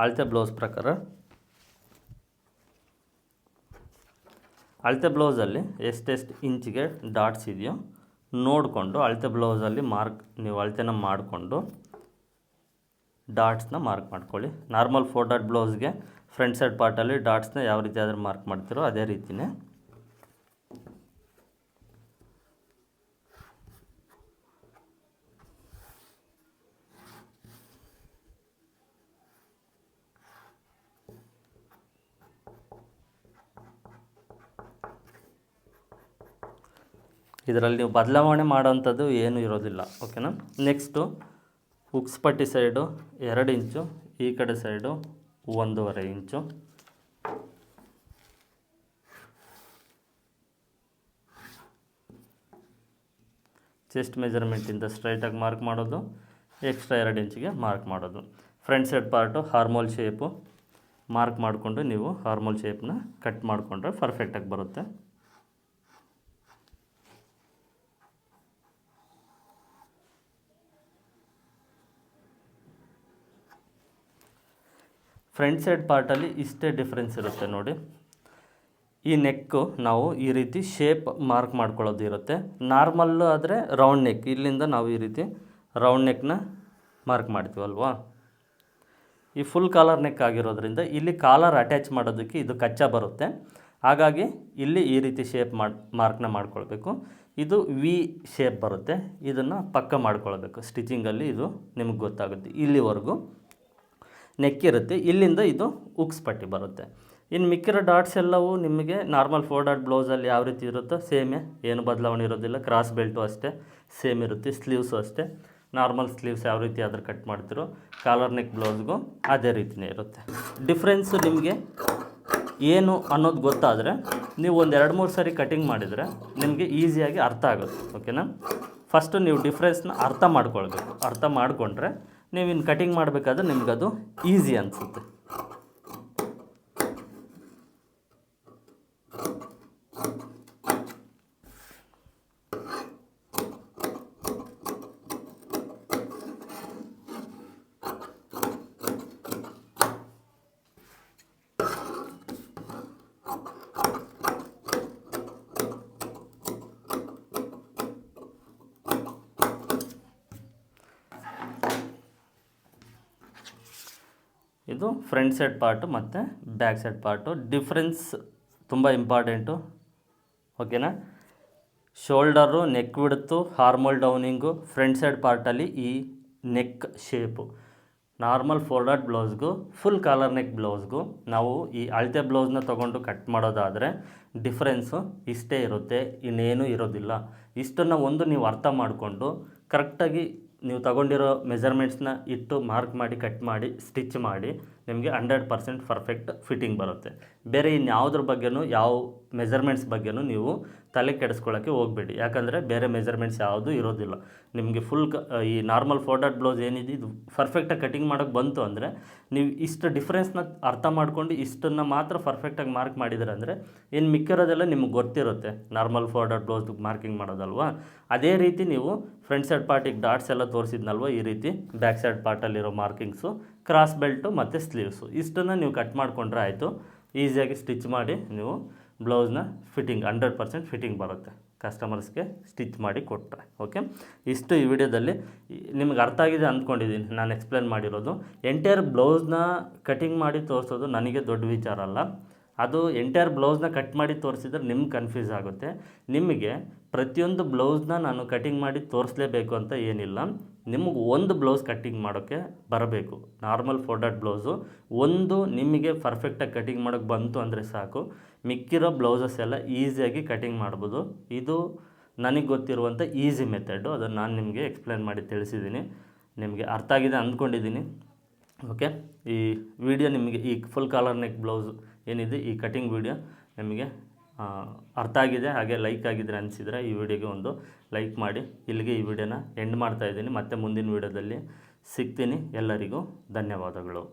ಅಳತೆ ಬ್ಲೌಸ್ ಪ್ರಕಾರ ಅಳತೆ ಬ್ಲೌಸಲ್ಲಿ ಎಷ್ಟೆಷ್ಟು ಇಂಚಿಗೆ ಡಾಟ್ಸ್ ಇದೆಯೋ ನೋಡಿಕೊಂಡು ಅಳತೆ ಬ್ಲೌಸಲ್ಲಿ ನೀವು ಅಳತೆನ ಮಾಡಿಕೊಂಡು ಡಾಟ್ಸ್ನ ಮಾರ್ಕ್ ಮಾಡ್ಕೊಳ್ಳಿ. ನಾರ್ಮಲ್ 4 ಡಾಟ್ ಬ್ಲೌಸ್ಗೆ ಫ್ರಂಟ್ ಸೈಡ್ ಪಾರ್ಟಲ್ಲಿ ಡಾಟ್ಸ್ನ ಯಾವ ರೀತಿ ಆದರೂ ಮಾರ್ಕ್ ಮಾಡ್ತೀರೋ ಅದೇ ರೀತಿಯೇ ಇದರಲ್ಲಿ ನೀವು ಬದಲಾವಣೆ ಮಾಡೋವಂಥದ್ದು ಏನೂ ಇರೋದಿಲ್ಲ. ಓಕೆನಾ. ನೆಕ್ಸ್ಟು ಹುಕ್ಸ್ ಪಟ್ಟಿ ಸೈಡು 2 ಇಂಚು, ಈ ಕಡೆ ಸೈಡು 1.5 ಇಂಚು. ಚೆಸ್ಟ್ ಮೆಜರ್ಮೆಂಟಿಂದ ಸ್ಟ್ರೈಟಾಗಿ ಮಾರ್ಕ್ ಮಾಡೋದು, ಎಕ್ಸ್ಟ್ರಾ 2 ಇಂಚಿಗೆ ಮಾರ್ಕ್ ಮಾಡೋದು. Front side part armhole shape mark ಮಾಡಿಕೊಂಡು ನೀವು ಹಾರ್ಮೋಲ್ ಶೇಪ್ನ ಕಟ್ ಮಾಡಿಕೊಂಡ್ರೆ ಪರ್ಫೆಕ್ಟಾಗಿ ಬರುತ್ತೆ. ಫ್ರಂಟ್ ಸೈಡ್ ಪಾರ್ಟಲ್ಲಿ ಇಷ್ಟೇ ಡಿಫ್ರೆನ್ಸ್ ಇರುತ್ತೆ ನೋಡಿ. ಈ ನೆಕ್ಕು ನಾವು ಈ ರೀತಿ ಶೇಪ್ ಮಾರ್ಕ್ ಮಾಡ್ಕೊಳ್ಳೋದು ಇರುತ್ತೆ. ನಾರ್ಮಲ್ಲು ಆದರೆ ರೌಂಡ್ ನೆಕ್, ಇಲ್ಲಿಂದ ನಾವು ಈ ರೀತಿ ರೌಂಡ್ ನೆಕ್ನ ಮಾರ್ಕ್ ಮಾಡ್ತೀವಲ್ವಾ. ಈ ಫುಲ್ ಕಾಲರ್ ನೆಕ್ ಆಗಿರೋದ್ರಿಂದ ಇಲ್ಲಿ ಕಾಲರ್ ಅಟ್ಯಾಚ್ ಮಾಡೋದಕ್ಕೆ ಇದು ಕಚ್ಚಾ ಬರುತ್ತೆ. ಹಾಗಾಗಿ ಇಲ್ಲಿ ಈ ರೀತಿ ಶೇಪ್ ಮಾರ್ಕ್ನ ಮಾಡ್ಕೊಳ್ಬೇಕು. ಇದು ವಿ ಶೇಪ್ ಬರುತ್ತೆ, ಇದನ್ನು ಪಕ್ಕ ಮಾಡ್ಕೊಳ್ಬೇಕು. ಸ್ಟಿಚಿಂಗಲ್ಲಿ ಇದು ನಿಮಗೆ ಗೊತ್ತಾಗುತ್ತೆ. ಇಲ್ಲಿವರೆಗೂ ನೆಕ್ ಇರುತ್ತೆ, ಇಲ್ಲಿಂದ ಇದು ಹುಕ್ಸ್ ಪಟ್ಟಿ ಬರುತ್ತೆ. ಇನ್ನು ಮಿಕ್ಕಿರೋ ಡಾಟ್ಸ್ ಎಲ್ಲವೂ ನಿಮಗೆ ನಾರ್ಮಲ್ 4 ಡಾಟ್ ಬ್ಲೌಸಲ್ಲಿ ಯಾವ ರೀತಿ ಇರುತ್ತೋ ಸೇಮೇ, ಏನು ಬದಲಾವಣೆ ಇರೋದಿಲ್ಲ. ಕ್ರಾಸ್ ಬೆಲ್ಟು ಅಷ್ಟೇ ಸೇಮ್ ಇರುತ್ತೆ. ಸ್ಲೀವ್ಸು ಅಷ್ಟೇ ನಾರ್ಮಲ್ ಸ್ಲೀವ್ಸ್ ಯಾವ ರೀತಿ ಆದರೂ ಕಟ್ ಮಾಡ್ತಿರೋ ಕಾಲರ್ ನೆಕ್ ಬ್ಲೌಸ್ಗೂ ಅದೇ ರೀತಿಯೇ ಇರುತ್ತೆ. ಡಿಫ್ರೆನ್ಸು ನಿಮಗೆ ಏನು ಅನ್ನೋದು ಗೊತ್ತಾದರೆ ನೀವು ಒಂದು 2-3 ಸರಿ ಕಟಿಂಗ್ ಮಾಡಿದರೆ ನಿಮಗೆ ಈಸಿಯಾಗಿ ಅರ್ಥ ಆಗುತ್ತೆ. ಓಕೆನಾ. ಫಸ್ಟು ನೀವು ಡಿಫ್ರೆನ್ಸ್ನ ಅರ್ಥ ಮಾಡ್ಕೊಳ್ಬೇಕು. ಅರ್ಥ ಮಾಡಿಕೊಂಡ್ರೆ ನೀವು ಇನ್ನು ಕಟಿಂಗ್ ಮಾಡಬೇಕಾದ್ರೆ ನಿಮಗದು ಈಸಿ ಅನಿಸುತ್ತೆ. ಇದು ಫ್ರಂಟ್ ಸೈಡ್ ಪಾರ್ಟು ಮತ್ತು ಬ್ಯಾಕ್ ಸೈಡ್ ಪಾರ್ಟು. ಡಿಫ್ರೆನ್ಸ್ ತುಂಬ ಇಂಪಾರ್ಟೆಂಟು. ಓಕೆನಾ. Shoulder, neck width, armhole downing, front side ಪಾರ್ಟಲ್ಲಿ ಈ ನೆಕ್ ಶೇಪು. ನಾರ್ಮಲ್ 4 ಡಾಟ್ ಬ್ಲೌಸ್ಗೂ ಫುಲ್ ಕಾಲರ್ ನೆಕ್ ಬ್ಲೌಸ್ಗೂ ನಾವು ಈ ಅಳತೆ ಬ್ಲೌಸ್ನ ತೊಗೊಂಡು ಕಟ್ ಮಾಡೋದಾದರೆ ಡಿಫ್ರೆನ್ಸು ಇಷ್ಟೇ ಇರುತ್ತೆ, ಇನ್ನೇನೂ ಇರೋದಿಲ್ಲ. ಇಷ್ಟನ್ನು ನೀವು ಅರ್ಥ ಮಾಡಿಕೊಂಡು ಕರೆಕ್ಟಾಗಿ ನೀವು ತಗೊಂಡಿರೋ ಮೆಜರ್ಮೆಂಟ್ಸ್ನ ಇಟ್ಟು ಮಾರ್ಕ್ ಮಾಡಿ ಕಟ್ ಮಾಡಿ ಸ್ಟಿಚ್ ಮಾಡಿ ನಿಮಗೆ 100% ಪರ್ಫೆಕ್ಟ್ ಫಿಟ್ಟಿಂಗ್ ಬರುತ್ತೆ. ಬೇರೆ ಇನ್ಯಾವುದ್ರ ಬಗ್ಗೆನೂ ಯಾವ ಮೆಜರ್ಮೆಂಟ್ಸ್ ಬಗ್ಗೆನೂ ನೀವು ತಲೆ ಕೆಡಿಸ್ಕೊಳ್ಳೋಕ್ಕೆ ಹೋಗಬೇಡಿ. ಯಾಕಂದರೆ ಬೇರೆ ಮೆಜರ್ಮೆಂಟ್ಸ್ ಯಾವುದೂ ಇರೋದಿಲ್ಲ. ನಿಮಗೆ ಈ ನಾರ್ಮಲ್ 4 ಡಾಟ್ ಬ್ಲೌಸ್ ಏನಿದೆ ಇದು ಪರ್ಫೆಕ್ಟಾಗಿ ಕಟಿಂಗ್ ಮಾಡೋಕ್ಕೆ ಬಂತು ಅಂದರೆ ನೀವು ಇಷ್ಟು ಡಿಫ್ರೆನ್ಸ್ನ ಅರ್ಥ ಮಾಡ್ಕೊಂಡು ಇಷ್ಟನ್ನು ಮಾತ್ರ ಪರ್ಫೆಕ್ಟಾಗಿ ಮಾರ್ಕ್ ಮಾಡಿದ್ರೆ ಅಂದರೆ ಇನ್ನು ಮಿಕ್ಕಿರೋದೆಲ್ಲ ನಿಮ್ಗೆ ಗೊತ್ತಿರುತ್ತೆ. ನಾರ್ಮಲ್ 4 ಡಾಟ್ ಬ್ಲೌಸ್ ಮಾರ್ಕಿಂಗ್ ಮಾಡೋದಲ್ವಾ. ಅದೇ ರೀತಿ ನೀವು ಫ್ರಂಟ್ ಸೈಡ್ ಪಾರ್ಟಿಗೆ ಡಾಟ್ಸ್ ಎಲ್ಲ ತೋರಿಸಿದ್ನಲ್ವ, ಈ ರೀತಿ ಬ್ಯಾಕ್ ಸೈಡ್ ಪಾರ್ಟಲ್ಲಿರೋ ಮಾರ್ಕಿಂಗ್ಸು, ಕ್ರಾಸ್ ಬೆಲ್ಟು ಮತ್ತು ಸ್ಲೀವ್ಸು ಇಷ್ಟನ್ನು ನೀವು ಕಟ್ ಮಾಡಿಕೊಂಡ್ರೆ ಆಯಿತು. ಈಸಿಯಾಗಿ ಸ್ಟಿಚ್ ಮಾಡಿ ನೀವು ಬ್ಲೌಸ್ನ ಫಿಟ್ಟಿಂಗ್ 100% ಫಿಟ್ಟಿಂಗ್ ಬರುತ್ತೆ ಕಸ್ಟಮರ್ಸ್ಗೆ ಸ್ಟಿಚ್ ಮಾಡಿ ಕೊಟ್ಟರೆ. ಓಕೆ. ಇಷ್ಟು ಈ ವಿಡಿಯೋದಲ್ಲಿ ನಿಮ್ಗೆ ಅರ್ಥ ಆಗಿದೆ ಅಂದ್ಕೊಂಡಿದ್ದೀನಿ. ನಾನು ಎಕ್ಸ್ಪ್ಲೇನ್ ಮಾಡಿರೋದು ಎಂಟೈರ್ ಬ್ಲೌಸ್ನ ಕಟಿಂಗ್ ಮಾಡಿ ತೋರಿಸೋದು ನನಗೆ ದೊಡ್ಡ ವಿಚಾರ ಅಲ್ಲ. ಅದು ಎಂಟೈರ್ ಬ್ಲೌಸ್ನ ಕಟ್ ಮಾಡಿ ತೋರಿಸಿದ್ರೆ ನಿಮ್ಗೆ ಕನ್ಫ್ಯೂಸ್ ಆಗುತ್ತೆ. ನಿಮಗೆ ಪ್ರತಿಯೊಂದು ಬ್ಲೌಸ್ನ ನಾನು ಕಟಿಂಗ್ ಮಾಡಿ ತೋರಿಸಲೇಬೇಕು ಅಂತ ಏನಿಲ್ಲ. ನಿಮಗೆ ಒಂದು ಬ್ಲೌಸ್ ಕಟ್ಟಿಂಗ್ ಮಾಡೋಕ್ಕೆ ಬರಬೇಕು. ನಾರ್ಮಲ್ 4 ಡಾಟ್ ಬ್ಲೌಸು ನಿಮಗೆ ಪರ್ಫೆಕ್ಟಾಗಿ ಕಟಿಂಗ್ ಮಾಡೋಕ್ಕೆ ಬಂತು ಅಂದರೆ ಸಾಕು. ಮಿಕ್ಕಿರೋ ಬ್ಲೌಸಸ್ ಎಲ್ಲ ಈಸಿಯಾಗಿ ಕಟಿಂಗ್ ಮಾಡ್ಬೋದು. ಇದು ನನಗೆ ಗೊತ್ತಿರುವಂಥ ಈಸಿ ಮೆಥಡು. ಅದನ್ನು ನಾನು ನಿಮಗೆ ಎಕ್ಸ್ಪ್ಲೇನ್ ಮಾಡಿ ತಿಳಿಸಿದ್ದೀನಿ. ನಿಮಗೆ ಅರ್ಥ ಆಗಿದೆ ಅಂದ್ಕೊಂಡಿದ್ದೀನಿ. ಓಕೆ. ಈ ವಿಡಿಯೋ ನಿಮಗೆ ಈ ಫುಲ್ ಕಾಲರ್ ನೆಕ್ ಬ್ಲೌಸ್ ಏನಿದೆ ಈ ಕಟಿಂಗ್ ವಿಡಿಯೋ ನಿಮಗೆ ಅರ್ಥ ಆಗಿದೆ, ಹಾಗೆ ಲೈಕ್ ಆಗಿದ್ರೆ ಅನಿಸಿದರೆ ಈ ವಿಡಿಯೋಗೆ ಒಂದು ಲೈಕ್ ಮಾಡಿ. ಇಲ್ಲಿಗೆ ಈ ವಿಡಿಯೋನ ಎಂಡ್ ಮಾಡ್ತಾಯಿದ್ದೀನಿ. ಮತ್ತೆ ಮುಂದಿನ ವಿಡಿಯೋದಲ್ಲಿ ಸಿಗ್ತೀನಿ. ಎಲ್ಲರಿಗೂ ಧನ್ಯವಾದಗಳು.